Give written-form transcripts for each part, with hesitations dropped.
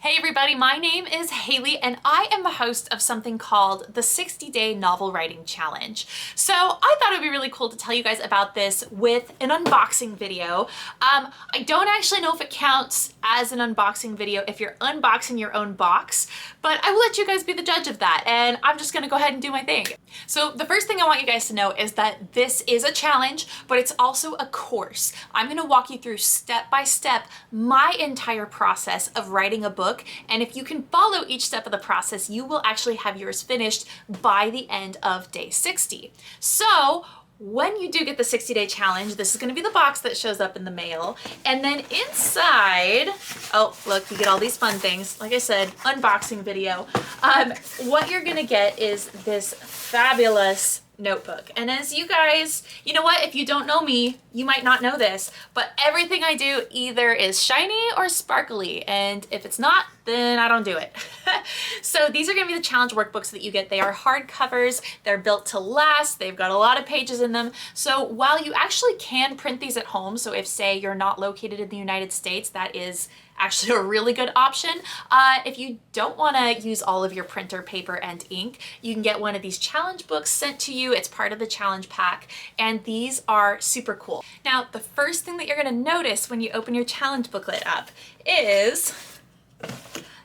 Hey everybody, my name is Haley and I am the host of something called the 60-Day Novel Writing Challenge. So I thought it would be really cool to tell you guys about this with an unboxing video. I don't actually know if it counts as an unboxing video if you're unboxing your own box, but I will let you guys be the judge of that, and I'm just gonna go ahead and do my thing. So the first thing I want you guys to know is that this is a challenge, but it's also a course. I'm gonna walk you through step by step my entire process of writing a book, and if you can follow each step of the process, you will actually have yours finished by the end of day 60. So when you do get the 60-day challenge, this is going to be the box that shows up in the mail. And then inside, oh, look, you get all these fun things. Like I said, unboxing video. What you're going to get is this fabulous notebook. And as you guys, you know what, if you don't know me, you might not know this, but everything I do either is shiny or sparkly, and if it's not, then I don't do it. So these are going to be the challenge workbooks that you get. They are hardcovers, they're built to last, they've got a lot of pages in them. So while you actually can print these at home, so if say you're not located in the United States, that is actually a really good option. If you don't want to use all of your printer paper and ink, you can get one of these challenge books sent to you. It's part of the challenge pack, and these are super cool. Now, the first thing that you're going to notice when you open your challenge booklet up is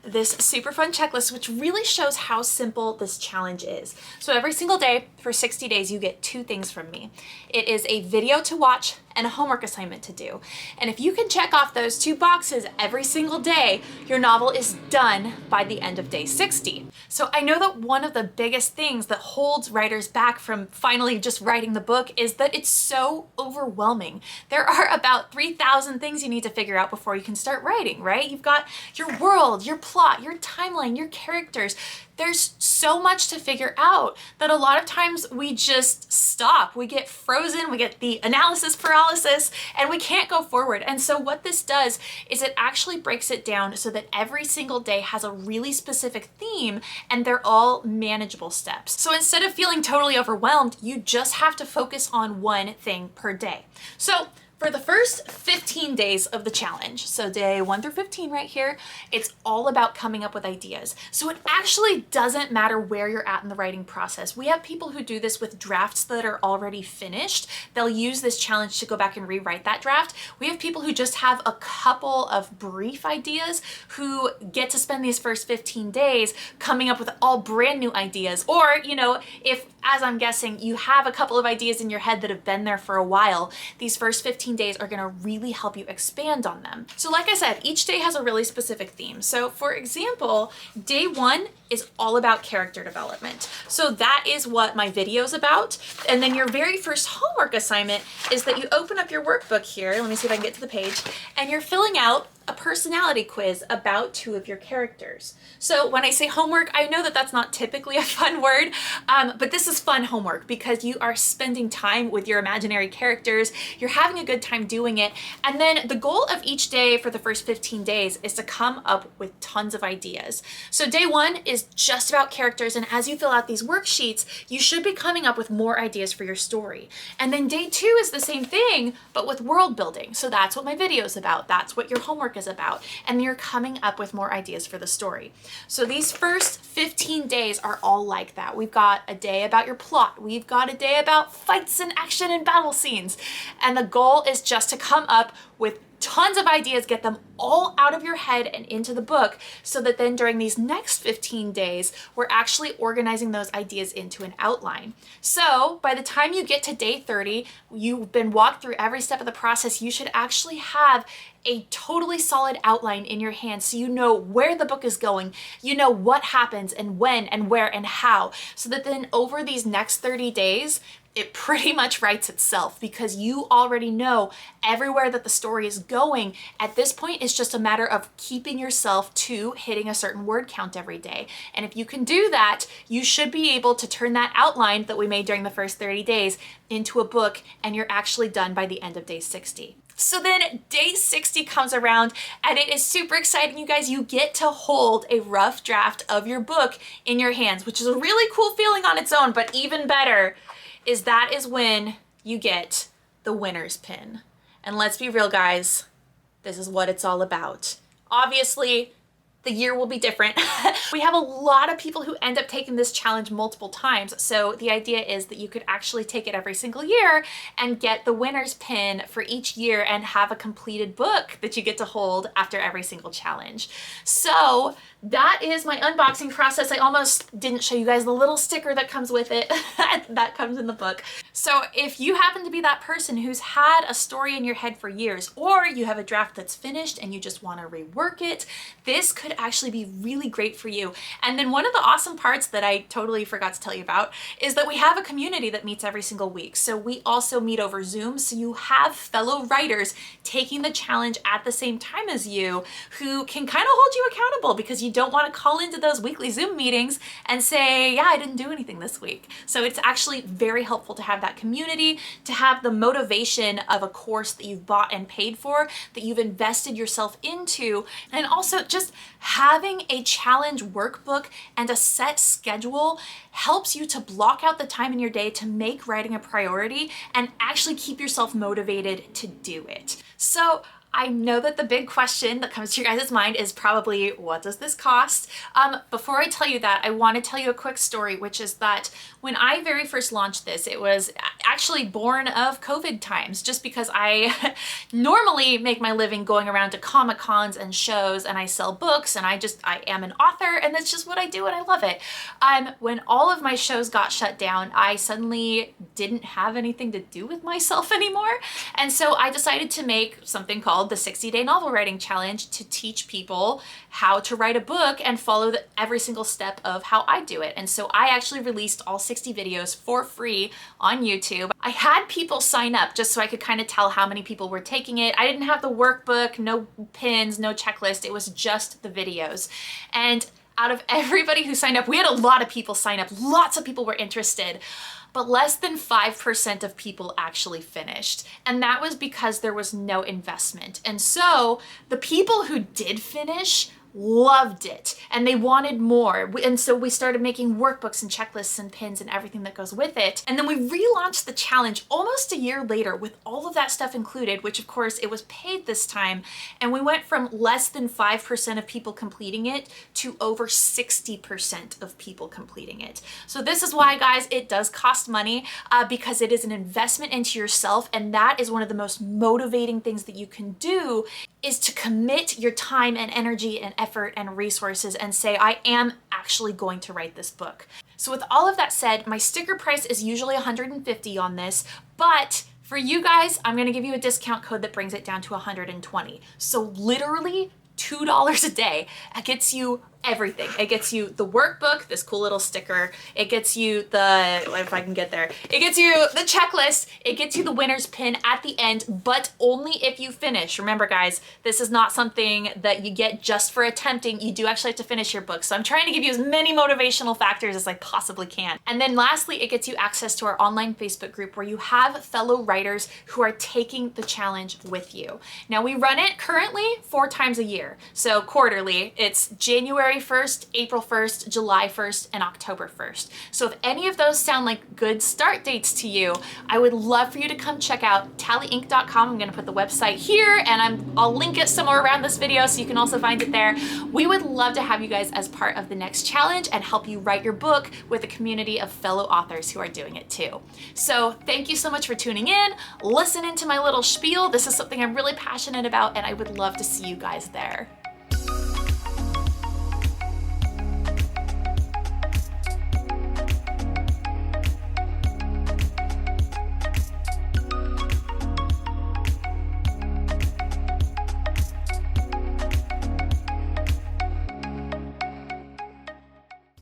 this super fun checklist, which really shows how simple this challenge is. So every single day for 60 days, you get two things from me. It is a video to watch and a homework assignment to do. And if you can check off those two boxes every single day, your novel is done by the end of day 60. So I know that one of the biggest things that holds writers back from finally just writing the book is that it's so overwhelming. There are about 3,000 things you need to figure out before you can start writing, right? You've got your world, your plot, your timeline, your characters. There's so much to figure out that a lot of times we just stop. We get frozen, we get the analysis paralysis, and we can't go forward. And so what this does is it actually breaks it down so that every single day has a really specific theme and they're all manageable steps. So instead of feeling totally overwhelmed, you just have to focus on one thing per day. So for the first 15 days of the challenge, so day 1 through 15 right here, it's all about coming up with ideas. So it actually doesn't matter where you're at in the writing process. We have people who do this with drafts that are already finished. They'll use this challenge to go back and rewrite that draft. We have people who just have a couple of brief ideas who get to spend these first 15 days coming up with all brand new ideas. Or, you know, if, as I'm guessing, you have a couple of ideas in your head that have been there for a while, these first 15 days are going to really help you expand on them. So like I said, each day has a really specific theme. So for example, day 1 is all about character development. So that is what my video is about. And then your very first homework assignment is that you open up your workbook here. Let me see if I can get to the page. And you're filling out a personality quiz about 2 of your characters. So when I say homework, I know that that's not typically a fun word, but this is fun homework because you are spending time with your imaginary characters, you're having a good time doing it, and then the goal of each day for the first 15 days is to come up with tons of ideas. So day 1 is just about characters, and as you fill out these worksheets, you should be coming up with more ideas for your story. And then day 2 is the same thing, but with world building. So that's what my video is about. That's what your homework is about, and you're coming up with more ideas for the story. So these first 15 days are all like that. We've got a day about your plot, we've got a day about fights and action and battle scenes, and the goal is just to come up with tons of ideas, get them all out of your head and into the book, so that then during these next 15 days, we're actually organizing those ideas into an outline. So by the time you get to day 30, you've been walked through every step of the process, you should actually have a totally solid outline in your hand so you know where the book is going, you know what happens and when and where and how, so that then over these next 30 days, it pretty much writes itself because you already know everywhere that the story is going. At this point, it's just a matter of keeping yourself to hitting a certain word count every day. And if you can do that, you should be able to turn that outline that we made during the first 30 days into a book, and you're actually done by the end of day 60. So then day 60 comes around and it is super exciting, you guys. You get to hold a rough draft of your book in your hands, which is a really cool feeling on its own, but even better is that is when you get the winner's pin. And let's be real, guys, this is what it's all about. Obviously, the year will be different. We have a lot of people who end up taking this challenge multiple times. So the idea is that you could actually take it every single year and get the winner's pin for each year and have a completed book that you get to hold after every single challenge. So that is my unboxing process. I almost didn't show you guys the little sticker that comes with it that comes in the book. So if you happen to be that person who's had a story in your head for years, or you have a draft that's finished and you just want to rework it, this could actually be really great for you. And then one of the awesome parts that I totally forgot to tell you about is that we have a community that meets every single week. So we also meet over Zoom. So you have fellow writers taking the challenge at the same time as you who can kind of hold you accountable, because you don't want to call into those weekly Zoom meetings and say, yeah, I didn't do anything this week. So it's actually very helpful to have that community, to have the motivation of a course that you've bought and paid for, that you've invested yourself into, and also just having a challenge workbook and a set schedule helps you to block out the time in your day to make writing a priority and actually keep yourself motivated to do it. So I know that the big question that comes to your guys' mind is probably, what does this cost? Before I tell you that, I want to tell you a quick story, which is that when I very first launched this, it was actually born of COVID times, just because I normally make my living going around to Comic-Cons and shows, and I sell books, and I am an author, and that's just what I do, and I love it. When all of my shows got shut down, I suddenly didn't have anything to do with myself anymore, and so I decided to make something called the 60-Day Novel Writing Challenge to teach people how to write a book and follow every single step of how I do it. And so I actually released all 60 videos for free on YouTube. I had people sign up just so I could kind of tell how many people were taking it. I didn't have the workbook, no pins, no checklist. It was just the videos. And out of everybody who signed up, we had a lot of people sign up. Lots of people were interested, but less than 5% of people actually finished. And that was because there was no investment. And so the people who did finish loved it and they wanted more. And so we started making workbooks and checklists and pins and everything that goes with it. And then we relaunched the challenge almost a year later with all of that stuff included, which of course it was paid this time. And we went from less than 5% of people completing it to over 60% of people completing it. So this is why, guys, it does cost money because it is an investment into yourself. And that is one of the most motivating things that you can do, is to commit your time and energy and effort and resources and say, I am actually going to write this book. So with all of that said, my sticker price is usually $150 on this, but for you guys, I'm gonna give you a discount code that brings it down to $120. So literally $2 a day. It gets you everything. It gets you the workbook, this cool little sticker. It gets you the, if I can get there, it gets you the checklist. It gets you the winner's pin at the end, but only if you finish. Remember, guys, this is not something that you get just for attempting. You do actually have to finish your book. So I'm trying to give you as many motivational factors as I possibly can. And then lastly, it gets you access to our online Facebook group where you have fellow writers who are taking the challenge with you. Now, we run it currently 4 times a year. So quarterly, it's January 1st, April 1st, July 1st, and October 1st. So if any of those sound like good start dates to you, I would love for you to come check out tallyinc.com. I'm gonna put the website here and I'll link it somewhere around this video so you can also find it there. We would love to have you guys as part of the next challenge and help you write your book with a community of fellow authors who are doing it too. So thank you so much for tuning in, listening to my little spiel. This is something I'm really passionate about and I would love to see you guys there.